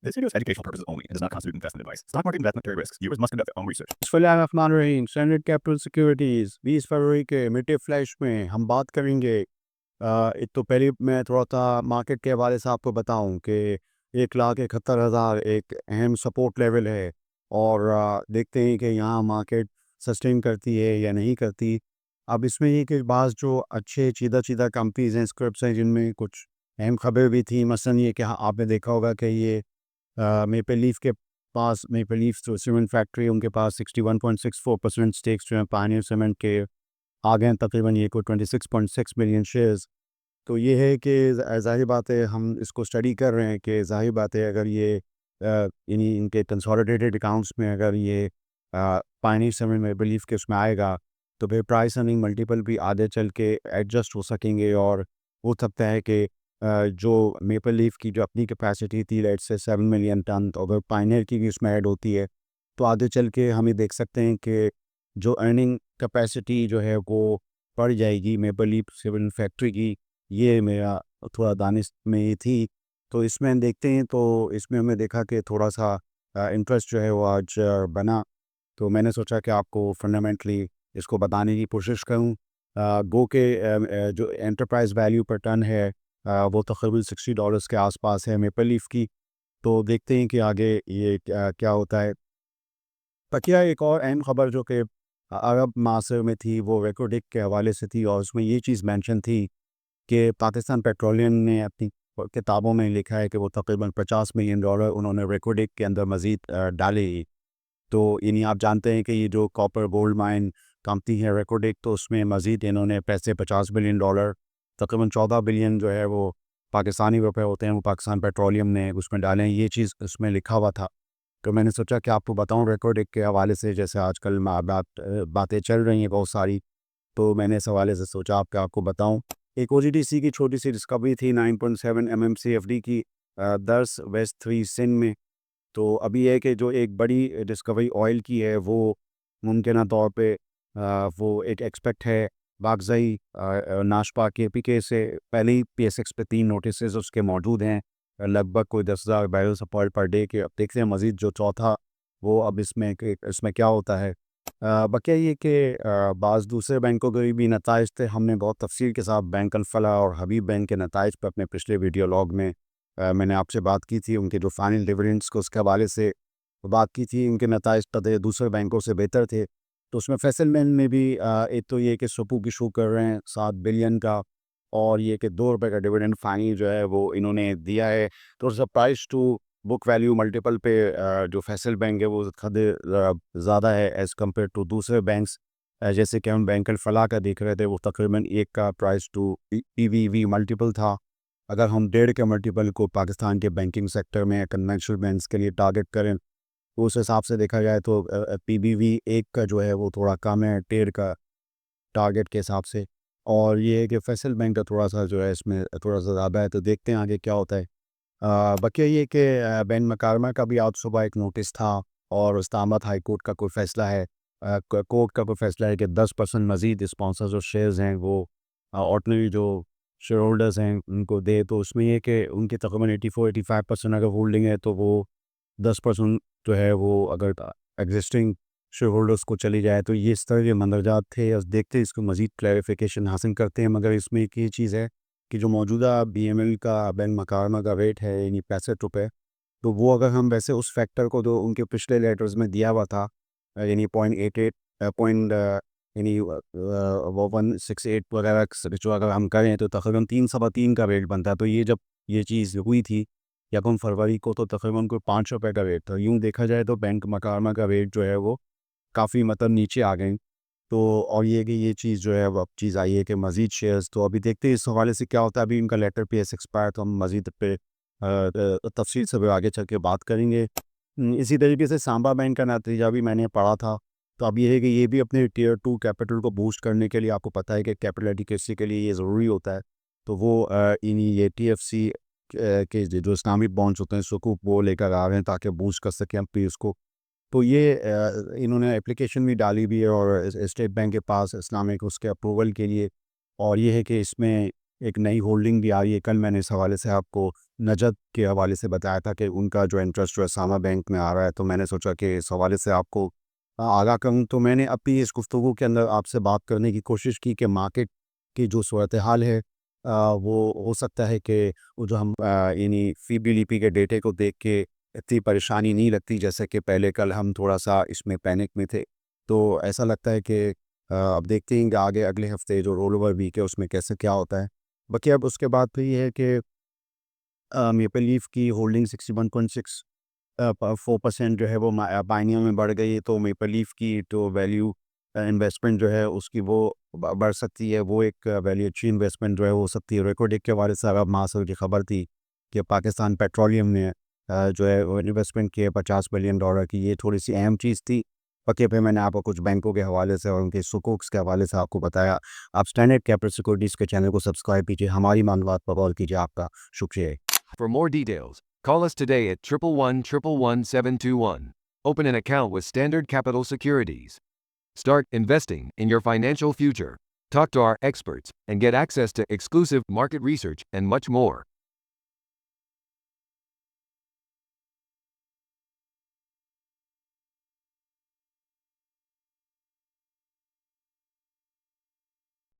This video is for educational purposes only and does not constitute investment advice. Stock market investment carry risks. Viewers must conduct their own research. बिस्मिल्लाहिर्रहमानिर्रहीम। Standard capital securities 20 फरवरी के mid flash में हम बात करेंगे। एक तो पहले मैं थोड़ा सा मार्केट के हवाले से आपको बताऊं कि 1,71,000 एक अहम सपोर्ट लेवल है और देखते हैं कि यहाँ मार्केट सस्टेन करती है या नहीं करती। अब इसमें ये कि बाज़ जो अच्छे चीदा चीदा कंपनीज़ हैं, स्क्रिप्ट्स हैं, जिनमें कुछ अहम खबरें भी थी। मसलन ये कि आपने देखा होगा कि ये मेपल लीफ के पास, मेपल लीफ जो सीमेंट फैक्ट्री, उनके पास 61.64% स्टेक्स जो हैं पायनियर सीमेंट के आ गए हैं। तकरीबन ये कोई 26.6 मिलियन शेयर्स। तो ये है कि ज़ाहिर बात है, हम इसको स्टडी कर रहे हैं कि ज़ाहिर बात है अगर ये इन्हीं इनके कंसोलिडेटेड अकाउंट्स में अगर ये पायनियर सीमेंट मेपल लीफ के उसमें आएगा तो फिर प्राइस अर्निंग मल्टीपल भी आगे चल के एडजस्ट हो सकेंगे। और हो सकता है कि जो मेपल लीफ की जो अपनी कैपेसिटी थी, लेट्स से 7 मिलियन टन, तो अगर पायनियर की भी उसमें ऐड होती है तो आगे चल के हम ये देख सकते हैं कि जो अर्निंग कैपेसिटी जो है वो बढ़ जाएगी मेपल लीफ सीमेंट फैक्ट्री की। ये मेरा थोड़ा दानिश में ही थी। तो इसमें हम देखते हैं, तो इसमें हमने देखा कि थोड़ा सा इंटरेस्ट जो है वो आज बना। तो मैंने सोचा कि आपको फंडामेंटली इसको बताने की कोशिश करूं। गो के जो एंटरप्राइज वैल्यू पर टन है वो तकरीबन $60 के आसपास है मेपल लीफ की। तो देखते हैं कि आगे ये क्या होता है। बकिया एक और अहम खबर जो कि अरब मासर में थी, वो रेकोडिक के हवाले से थी और उसमें ये चीज़ मेंशन थी कि पाकिस्तान पेट्रोलियम ने अपनी किताबों में लिखा है कि वो तकरीबन $50 मिलियन उन्होंने रेकोडिक के अंदर मज़ीद डाले। तो यानी आप जानते हैं कि ये जो कॉपर गोल्ड माइन कंपनी है रेकोडिक, तो उसमें मज़ीद इन्होंने पैसे $50 बिलियन, तकरीबन 14 बिलियन जो है वो पाकिस्तानी रुपए होते हैं, वो पाकिस्तान पेट्रोलियम ने उसमें डाले हैं। ये चीज़ उसमें लिखा हुआ था। तो मैंने सोचा कि आपको बताऊं रेकोडिक के हवाले से, जैसे आजकल बातें चल रही हैं बहुत सारी, तो मैंने इस हवाले से सोचा आपको बताऊं। एक ओजीडीसी की छोटी सी डिस्कवरी थी 9.7 MMCFD की दर्स वेस्ट 3 सिंध में। तो अभी है कि जो एक बड़ी डिस्कवरी ऑयल की है वो मुमकिन तौर पे वो एक एक्सपेक्ट है बागज़ई नाशपा के पीके से पहले ही PSX पे 3 नोटिसेस उसके मौजूद हैं, लगभग कोई 10,000 barrels of oil per day के। अब देखते हैं मज़ीद जो चौथा वो अब इसमें क्या होता है। बकिया ये कि बाज़ दूसरे बैंकों के भी नताइज थे। हमने बहुत तफसील के साथ बैंक अल-फलाह और हबीब बैंक के नताइज पर अपने पिछले वीडियो लॉग में मैंने आपसे बात की थी। उनके जो फाइनल डिविडेंड्स को उसके हवाले से बात की थी। उनके नताइज दूसरे बैंकों से बेहतर थे। तो उसमें फैसल बैंक में भी एक तो ये कि सुकूक इशू कर रहे हैं 7 बिलियन का, और ये कि ₹2 का डिविडेंड फाइनल जो है वो इन्होंने दिया है। तो price to book value multiple पे जो फैसल बैंक है वो खद ज़्यादा है एज़ कम्पेयर टू दूसरे बैंक्स। जैसे कि हम बैंक अल-फलाह का देख रहे थे, वो तकरीबन 1 का प्राइस टू EV मल्टीपल था। अगर हम 1.5 के मल्टीपल को पाकिस्तान के बैंकिंग सेक्टर में कन्वेंशनल बैंक्स के लिए टारगेट करें, तो उस हिसाब से देखा जाए तो PBV 1 का जो है वो थोड़ा कम है 1.5 का टारगेट के हिसाब से। और ये है कि फैसल बैंक का थोड़ा सा जो है इसमें थोड़ा सा ज़्यादा है। तो देखते हैं आगे क्या होता है। बकिया ये कि बैन मकारमा का भी आज सुबह एक नोटिस था और इस्लामाबाद हाई कोर्ट का कोई फ़ैसला है, कोर्ट का कोई फ़ैसला है कि 10% मज़ीद स्पॉन्सर जो शेयर्स हैं वो ऑर्डिनरी जो शेयर होल्डर्स हैं उनको दे। तो उसमें ये कि उनकी तकरीबन 84-85% अगर होल्डिंग है तो वो 10% जो है वो अगर एग्जिस्टिंग शेयर होल्डर्स को चली जाए। तो ये इस तरह के मंदरजात थे। अब देखते हैं इसको मज़ीद क्लैरिफिकेशन हासिल करते हैं। मगर इसमें एक ये चीज़ है कि जो मौजूदा BML का बैंक मकारमा का रेट है यानी ₹65, तो वो अगर हम वैसे उस फैक्टर को जो उनके पिछले लेटर्स में दिया हुआ था यानी 0.88 पॉइंट यानी वो 168 वगैरह जो अगर हम करें तो तकरीबन 3 सवा 3 का रेट बनता है। तो ये जब ये चीज़ हुई थी 1 फरवरी को, तो तकरीबन कोई ₹5 का रेट था। यूँ देखा जाए तो बैंक मकारमा का रेट जो है वो काफ़ी मतलब नीचे आ गई। तो और ये कि ये चीज़ जो है अब चीज़ आई है कि मज़ीद शेयर्स, तो अभी देखते हैं इस हवाले से क्या होता है। अभी इनका लेटर PS एक्सपायर, तो हम मज़ीद पे तफसील से आगे चल के बात करेंगे। इसी तरीके से सांबा बैंक का नतीजा भी मैंने पढ़ा था। तो अब ये है कि ये भी अपने टियर 2 कैपिटल को बूस्ट करने के लिए, आपको पता है कि कैपिटल एडिक्वेसी के लिए ये ज़रूरी होता है। तो वो इन्हीं ये TFC के जो इस्लामिक बॉन्ड्स होते हैं सुकूक वो लेकर आ रहे हैं ताकि बूस्ट कर सकें हम पीस को। तो ये इन्होंने एप्लीकेशन भी डाली भी है और स्टेट बैंक के पास इस्लामिक उसके अप्रूवल के लिए। और ये है कि इसमें एक नई होल्डिंग भी आ रही है। कल मैंने इस हवाले से आपको नजद के हवाले से बताया था कि उनका जो इंटरेस्ट जो है सामा बैंक में आ रहा है, तो मैंने सोचा कि इस हवाले से आपको आगाह करूँ। तो मैंने अपनी इस गुफ्तगू के अंदर आपसे बात करने की कोशिश की कि मार्केट की जो सूरत हाल है वो हो सकता है कि वो जो हम यानी फीबीडीपी के डेटे को देख के इतनी परेशानी नहीं लगती जैसे कि पहले। कल हम थोड़ा सा इसमें पैनिक में थे, तो ऐसा लगता है कि अब देखते हैं कि आगे अगले हफ्ते जो रोल ओवर वीक है उसमें कैसे क्या होता है। बाकी अब उसके बाद तो ये है कि मेपल लीफ की होल्डिंग 61.6 4% जो है वो बाइनिया में बढ़ गई है, तो मेपल लीफ की तो वैल्यू इन्वेस्टमेंट जो है उसकी वो बढ़ सकती है। वो एक वैल्यू अच्छी इन्वेस्टमेंट जो है हो सकती है। रेको डेक के बारे से अब मासूर की खबर थी कि पाकिस्तान पेट्रोलियम ने जो है वो इन्वेस्टमेंट की है $50 बिलियन की। ये थोड़ी सी अहम चीज़ थी। बाकी पे मैंने आपको कुछ बैंकों के हवाले से और उनके सुकूक्स के हवाले से आपको बताया। आप स्टैंडर्ड कैपिटल सिक्योरिटीज़ के चैनल को सब्सक्राइब कीजिए, हमारी मालूमात पर गौर कीजिए। आपका शुक्रिया। For more details, call us today at 111-111-721. Open an account with Standard Capital Securities. Start investing in your financial future. Talk to our experts and get access to exclusive market research and much more.